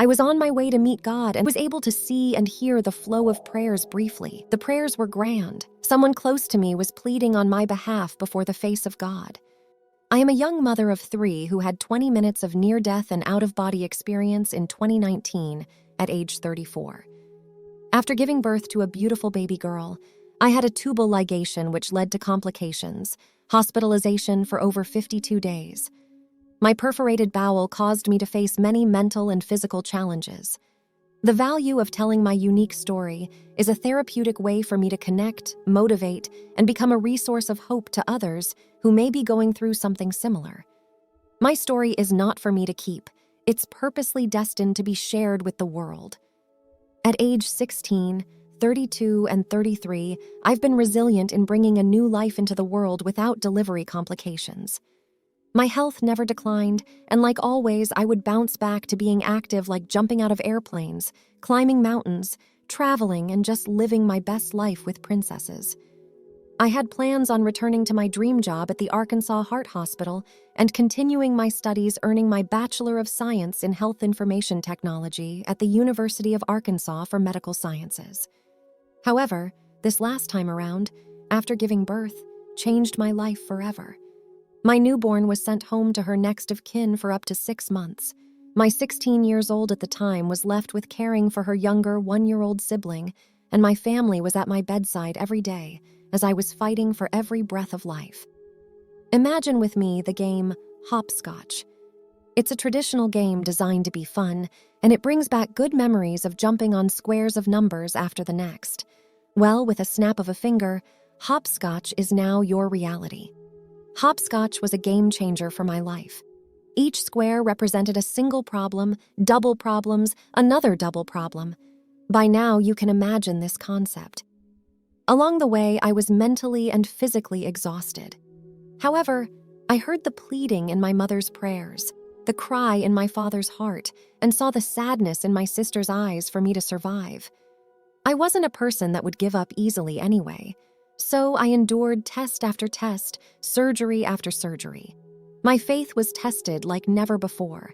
I was on my way to meet God and was able to see and hear the flow of prayers briefly. The prayers were grand. Someone close to me was pleading on my behalf before the face of God. I am a young mother of 3 who had 20 minutes of near-death and out-of-body experience in 2019 at age 34. After giving birth to a beautiful baby girl, I had a tubal ligation which led to complications, hospitalization for over 52 days. My perforated bowel caused me to face many mental and physical challenges. The value of telling my unique story is a therapeutic way for me to connect, motivate, and become a resource of hope to others who may be going through something similar. My story is not for me to keep. It's purposely destined to be shared with the world. At age 16, 32, and 33, I've been resilient in bringing a new life into the world without delivery complications. My health never declined, and like always, I would bounce back to being active like jumping out of airplanes, climbing mountains, traveling, and just living my best life with princesses. I had plans on returning to my dream job at the Arkansas Heart Hospital and continuing my studies earning my Bachelor of Science in Health Information Technology at the University of Arkansas for Medical Sciences. However, this last time around, after giving birth, changed my life forever. My newborn was sent home to her next of kin for up to 6 months. My 16 years old at the time was left with caring for her younger 1-year-old sibling, and my family was at my bedside every day as I was fighting for every breath of life. Imagine with me the game hopscotch. It's a traditional game designed to be fun, and it brings back good memories of jumping on squares of numbers after the next. Well, with a snap of a finger, hopscotch is now your reality. Hopscotch was a game changer for my life. Each square represented a single problem, double problems, another double problem. By now, you can imagine this concept. Along the way, I was mentally and physically exhausted. However, I heard the pleading in my mother's prayers, the cry in my father's heart, and saw the sadness in my sister's eyes for me to survive. I wasn't a person that would give up easily anyway. So I endured test after test, surgery after surgery. My faith was tested like never before,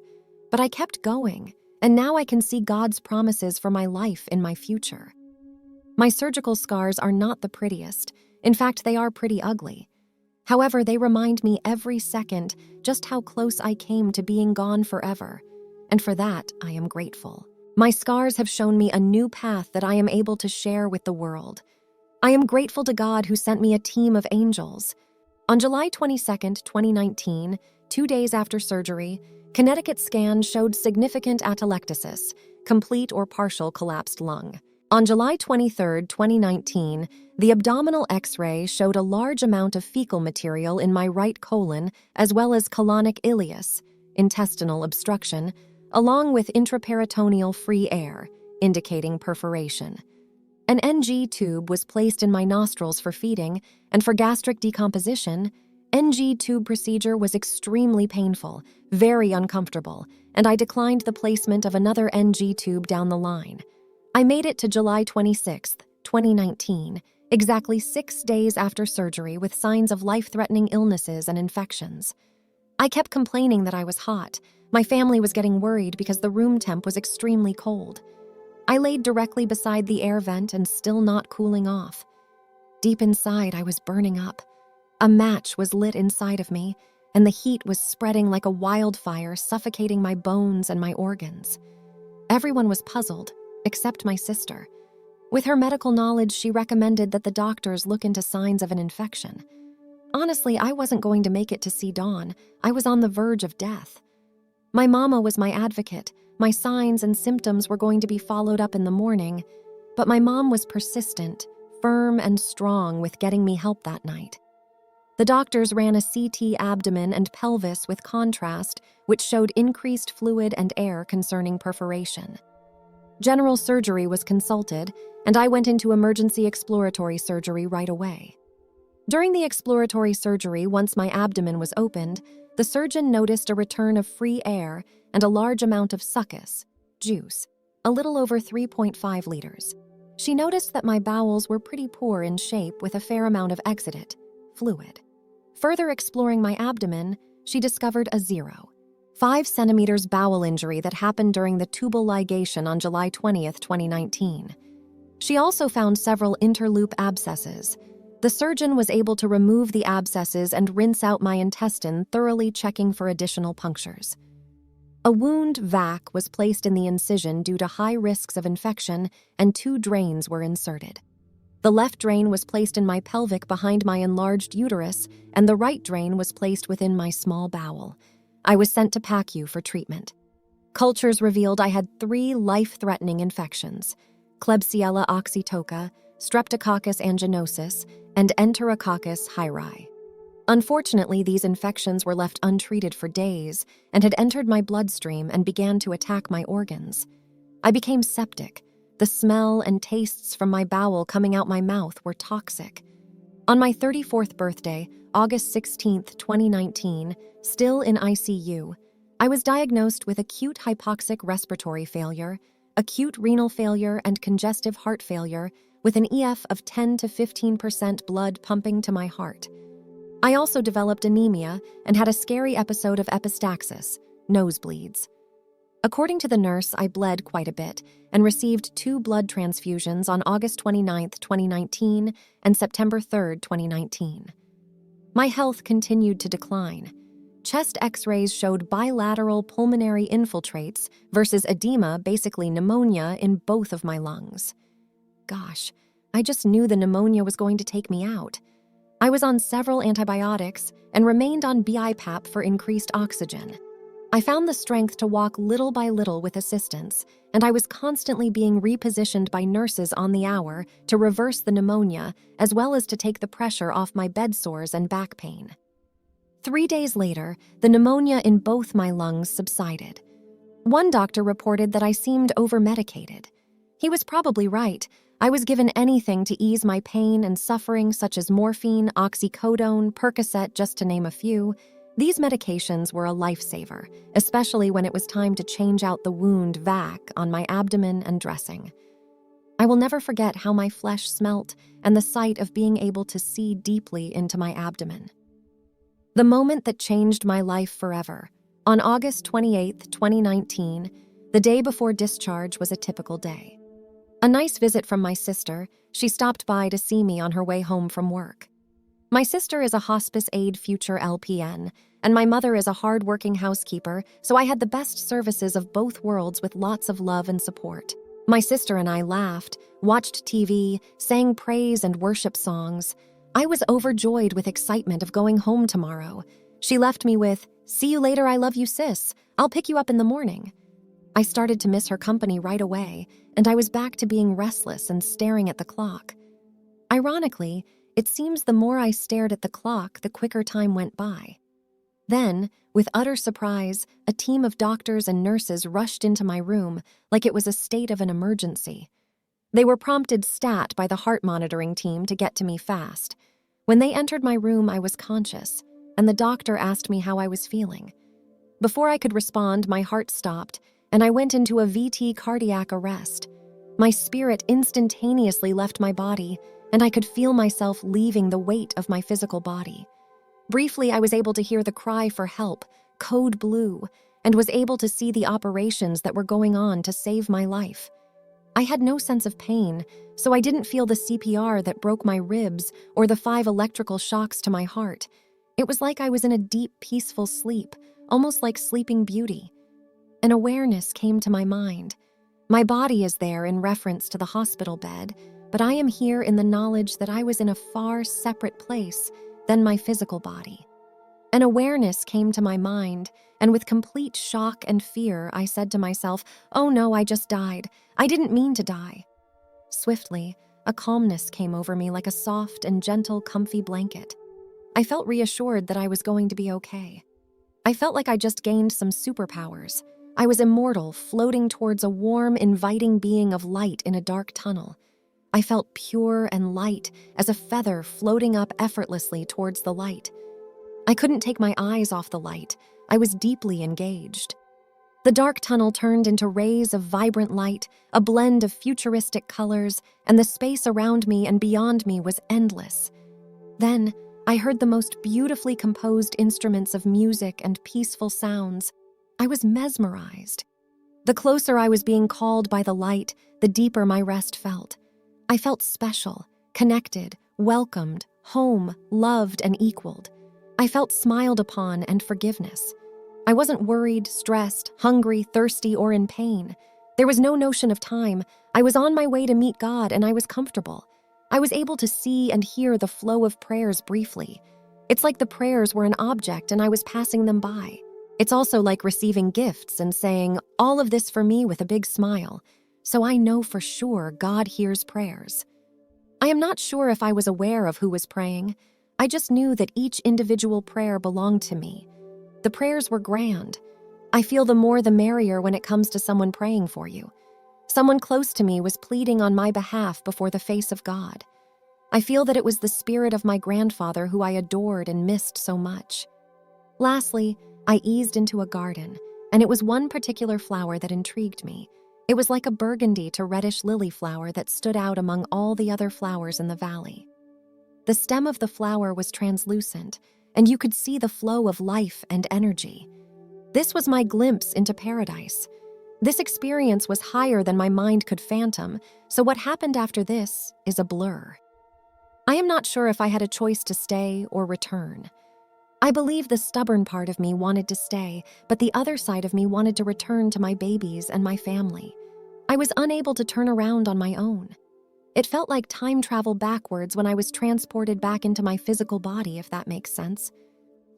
but I kept going, and now I can see God's promises for my life in my future. My surgical scars are not the prettiest. In fact, they are pretty ugly. However, they remind me every second just how close I came to being gone forever, and for that, I am grateful. My scars have shown me a new path that I am able to share with the world. I am grateful to God who sent me a team of angels. On July 22, 2019, 2 days after surgery, Connecticut scans showed significant atelectasis, complete or partial collapsed lung. On July 23, 2019, the abdominal X-ray showed a large amount of fecal material in my right colon, as well as colonic ileus, intestinal obstruction, along with intraperitoneal free air, indicating perforation. An NG tube was placed in my nostrils for feeding, and for gastric decomposition, NG tube procedure was extremely painful, very uncomfortable, and I declined the placement of another NG tube down the line. I made it to July 26, 2019, exactly 6 days after surgery with signs of life-threatening illnesses and infections. I kept complaining that I was hot. My family was getting worried because the room temp was extremely cold. I laid directly beside the air vent and still not cooling off. Deep inside, I was burning up. A match was lit inside of me, and the heat was spreading like a wildfire, suffocating my bones and my organs. Everyone was puzzled, except my sister. With her medical knowledge, she recommended that the doctors look into signs of an infection. Honestly, I wasn't going to make it to see dawn. I was on the verge of death. My mama was my advocate. My signs and symptoms were going to be followed up in the morning, but my mom was persistent, firm, and strong with getting me help that night. The doctors ran a CT abdomen and pelvis with contrast, which showed increased fluid and air concerning perforation. General surgery was consulted, and I went into emergency exploratory surgery right away. During the exploratory surgery, once my abdomen was opened, the surgeon noticed a return of free air and a large amount of succus, juice, a little over 3.5 liters. She noticed that my bowels were pretty poor in shape with a fair amount of exudate, fluid. Further exploring my abdomen, she discovered a 0. 5 centimeters bowel injury that happened during the tubal ligation on July 20th, 2019. She also found several interloop abscesses. The surgeon was able to remove the abscesses and rinse out my intestine, thoroughly checking for additional punctures. A wound vac was placed in the incision due to high risks of infection, and 2 drains were inserted. The left drain was placed in my pelvic behind my enlarged uterus, and the right drain was placed within my small bowel. I was sent to PACU for treatment. Cultures revealed I had 3 life-threatening infections: Klebsiella oxytoca, Streptococcus aeruginosus, and Enterococcus hyrae. Unfortunately, these infections were left untreated for days and had entered my bloodstream and began to attack my organs. I became septic. The smell and tastes from my bowel coming out my mouth were toxic. On my 34th birthday, August 16, 2019, still in ICU, I was diagnosed with acute hypoxic respiratory failure, acute renal failure, and congestive heart failure with an EF of 10 to 15% blood pumping to my heart. I also developed anemia and had a scary episode of epistaxis, nosebleeds. According to the nurse, I bled quite a bit and received 2 blood transfusions on August 29, 2019 and September 3, 2019. My health continued to decline. Chest x-rays showed bilateral pulmonary infiltrates versus edema, basically pneumonia, in both of my lungs. Gosh, I just knew the pneumonia was going to take me out. I was on several antibiotics and remained on BiPAP for increased oxygen. I found the strength to walk little by little with assistance, and I was constantly being repositioned by nurses on the hour to reverse the pneumonia, as well as to take the pressure off my bed sores and back pain. 3 days later, the pneumonia in both my lungs subsided. One doctor reported that I seemed over-medicated. He was probably right. I was given anything to ease my pain and suffering, such as morphine, oxycodone, Percocet, just to name a few. These medications were a lifesaver, especially when it was time to change out the wound vac on my abdomen and dressing. I will never forget how my flesh smelt and the sight of being able to see deeply into my abdomen. The moment that changed my life forever. On August 28, 2019, the day before discharge was a typical day. A nice visit from my sister. She stopped by to see me on her way home from work. My sister is a hospice aide future LPN, and my mother is a hard-working housekeeper, so I had the best services of both worlds with lots of love and support. My sister and I laughed, watched TV, sang praise and worship songs. I was overjoyed with excitement of going home tomorrow. She left me with, "See you later, I love you, sis. I'll pick you up in the morning." I started to miss her company right away, and I was back to being restless and staring at the clock. Ironically, it seems the more I stared at the clock, the quicker time went by. Then, with utter surprise, a team of doctors and nurses rushed into my room like it was a state of an emergency. They were prompted stat by the heart monitoring team to get to me fast. When they entered my room, I was conscious, and the doctor asked me how I was feeling. Before I could respond, my heart stopped, and I went into a VT cardiac arrest. My spirit instantaneously left my body, and I could feel myself leaving the weight of my physical body. Briefly, I was able to hear the cry for help, code blue, and was able to see the operations that were going on to save my life. I had no sense of pain, so I didn't feel the CPR that broke my ribs or the 5 electrical shocks to my heart. It was like I was in a deep, peaceful sleep, almost like Sleeping Beauty. An awareness came to my mind. My body is there in reference to the hospital bed, but I am here in the knowledge that I was in a far separate place than my physical body. An awareness came to my mind, and with complete shock and fear, I said to myself, "Oh no, I just died. I didn't mean to die." Swiftly, a calmness came over me like a soft and gentle, comfy blanket. I felt reassured that I was going to be okay. I felt like I just gained some superpowers. I was immortal, floating towards a warm, inviting being of light in a dark tunnel. I felt pure and light as a feather floating up effortlessly towards the light. I couldn't take my eyes off the light. I was deeply engaged. The dark tunnel turned into rays of vibrant light, a blend of futuristic colors, and the space around me and beyond me was endless. Then, I heard the most beautifully composed instruments of music and peaceful sounds. I was mesmerized. The closer I was being called by the light, the deeper my rest felt. I felt special, connected, welcomed, home, loved, and equaled. I felt smiled upon and forgiveness. I wasn't worried, stressed, hungry, thirsty, or in pain. There was no notion of time. I was on my way to meet God, and I was comfortable. I was able to see and hear the flow of prayers briefly. It's like the prayers were an object and I was passing them by. It's also like receiving gifts and saying, all of this for me with a big smile. So I know for sure God hears prayers. I am not sure if I was aware of who was praying. I just knew that each individual prayer belonged to me. The prayers were grand. I feel the more the merrier when it comes to someone praying for you. Someone close to me was pleading on my behalf before the face of God. I feel that it was the spirit of my grandfather who I adored and missed so much. Lastly, I eased into a garden, and it was one particular flower that intrigued me. It was like a burgundy to reddish lily flower that stood out among all the other flowers in the valley. The stem of the flower was translucent, and you could see the flow of life and energy. This was my glimpse into paradise. This experience was higher than my mind could fathom, so what happened after this is a blur. I am not sure if I had a choice to stay or return. I believe the stubborn part of me wanted to stay, but the other side of me wanted to return to my babies and my family. I was unable to turn around on my own. It felt like time travel backwards when I was transported back into my physical body, if that makes sense.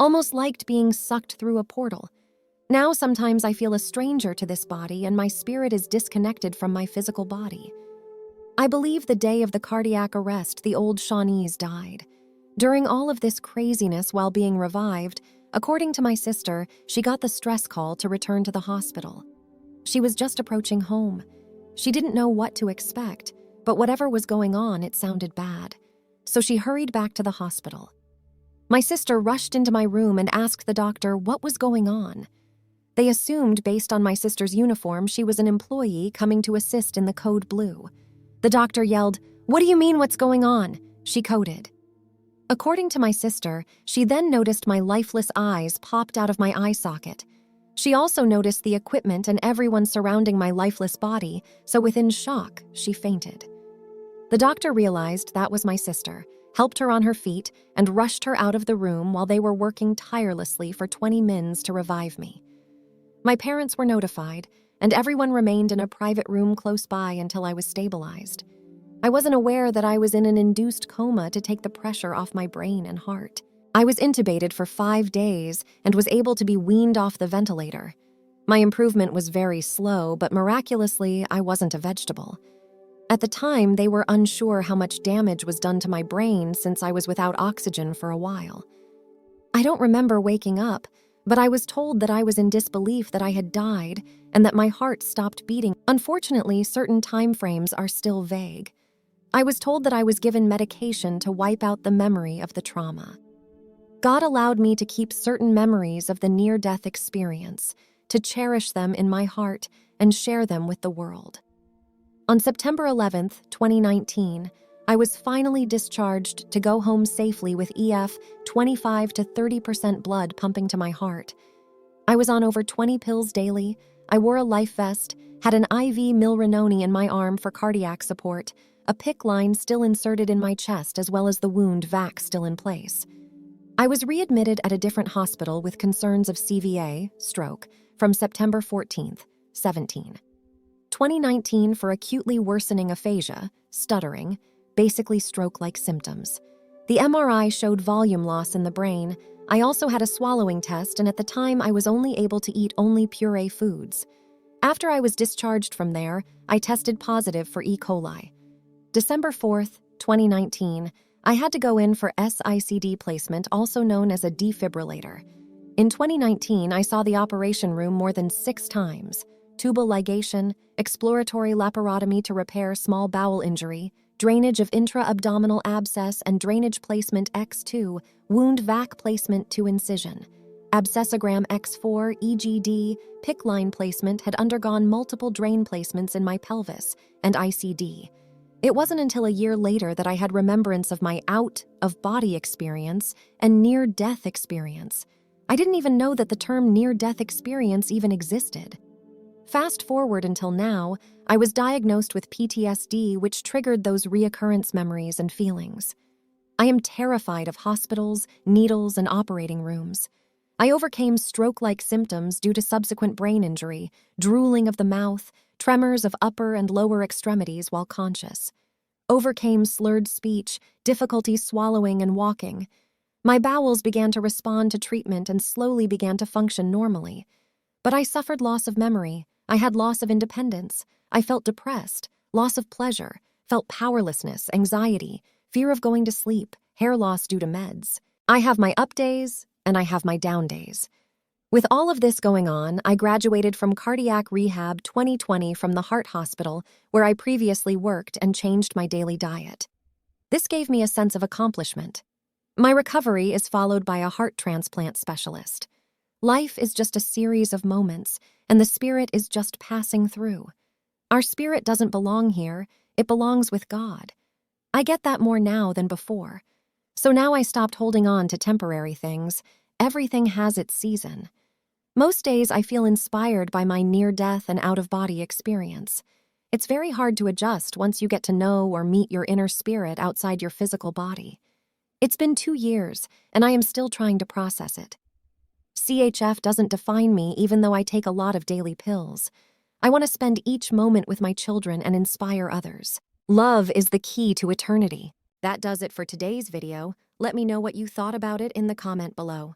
Almost liked being sucked through a portal. Now sometimes I feel a stranger to this body and my spirit is disconnected from my physical body. I believe the day of the cardiac arrest, the old Shawnees died. During all of this craziness while being revived, according to my sister, she got the stress call to return to the hospital. She was just approaching home. She didn't know what to expect, but whatever was going on, it sounded bad. So she hurried back to the hospital. My sister rushed into my room and asked the doctor what was going on. They assumed, based on my sister's uniform, she was an employee coming to assist in the code blue. The doctor yelled, "What do you mean what's going on?" She coded. According to my sister, she then noticed my lifeless eyes popped out of my eye socket. She also noticed the equipment and everyone surrounding my lifeless body, so within shock, she fainted. The doctor realized that was my sister, helped her on her feet, and rushed her out of the room while they were working tirelessly for 20 minutes to revive me. My parents were notified, and everyone remained in a private room close by until I was stabilized. I wasn't aware that I was in an induced coma to take the pressure off my brain and heart. I was intubated for 5 days and was able to be weaned off the ventilator. My improvement was very slow, but miraculously, I wasn't a vegetable. At the time, they were unsure how much damage was done to my brain since I was without oxygen for a while. I don't remember waking up, but I was told that I was in disbelief that I had died and that my heart stopped beating. Unfortunately, certain time frames are still vague. I was told that I was given medication to wipe out the memory of the trauma. God allowed me to keep certain memories of the near-death experience, to cherish them in my heart and share them with the world. On September 11th, 2019, I was finally discharged to go home safely with 25 to 30% blood pumping to my heart. I was on over 20 pills daily, I wore a life vest, had an IV milrinone in my arm for cardiac support, a PICC line still inserted in my chest as well as the wound vac still in place. I was readmitted at a different hospital with concerns of CVA, stroke, from September 14th, 2019 for acutely worsening aphasia, stuttering, basically stroke-like symptoms. The MRI showed volume loss in the brain. I also had a swallowing test, and at the time I was only able to eat only puree foods. After I was discharged from there, I tested positive for E. coli. December 4th, 2019, I had to go in for SICD placement, also known as a defibrillator. In 2019, I saw the operation room more than 6 times. Tubal ligation, exploratory laparotomy to repair small bowel injury, drainage of intra-abdominal abscess and drainage placement X2, wound vac placement to incision. Abscessogram X4, EGD, PICC line placement had undergone multiple drain placements in my pelvis, and ICD. It wasn't until a year later that I had remembrance of my out-of-body experience and near-death experience. I didn't even know that the term near-death experience even existed. Fast forward until now, I was diagnosed with PTSD, which triggered those reoccurrence memories and feelings. I am terrified of hospitals, needles, and operating rooms. I overcame stroke-like symptoms due to subsequent brain injury, drooling of the mouth, tremors of upper and lower extremities while conscious. Overcame slurred speech, difficulty swallowing and walking. My bowels began to respond to treatment and slowly began to function normally. But I suffered loss of memory. I had loss of independence. I felt depressed, loss of pleasure, felt powerlessness, anxiety, fear of going to sleep, hair loss due to meds. I have my up days and I have my down days. With all of this going on, I graduated from cardiac rehab 2020 from the heart hospital where I previously worked and changed my daily diet. This gave me a sense of accomplishment. My recovery is followed by a heart transplant specialist. Life is just a series of moments, and the spirit is just passing through. Our spirit doesn't belong here, it belongs with God. I get that more now than before. So now I stopped holding on to temporary things. Everything has its season. Most days I feel inspired by my near-death and out-of-body experience. It's very hard to adjust once you get to know or meet your inner spirit outside your physical body. It's been 2 years, and I am still trying to process it. CHF doesn't define me even though I take a lot of daily pills. I want to spend each moment with my children and inspire others. Love is the key to eternity. That does it for today's video. Let me know what you thought about it in the comment below.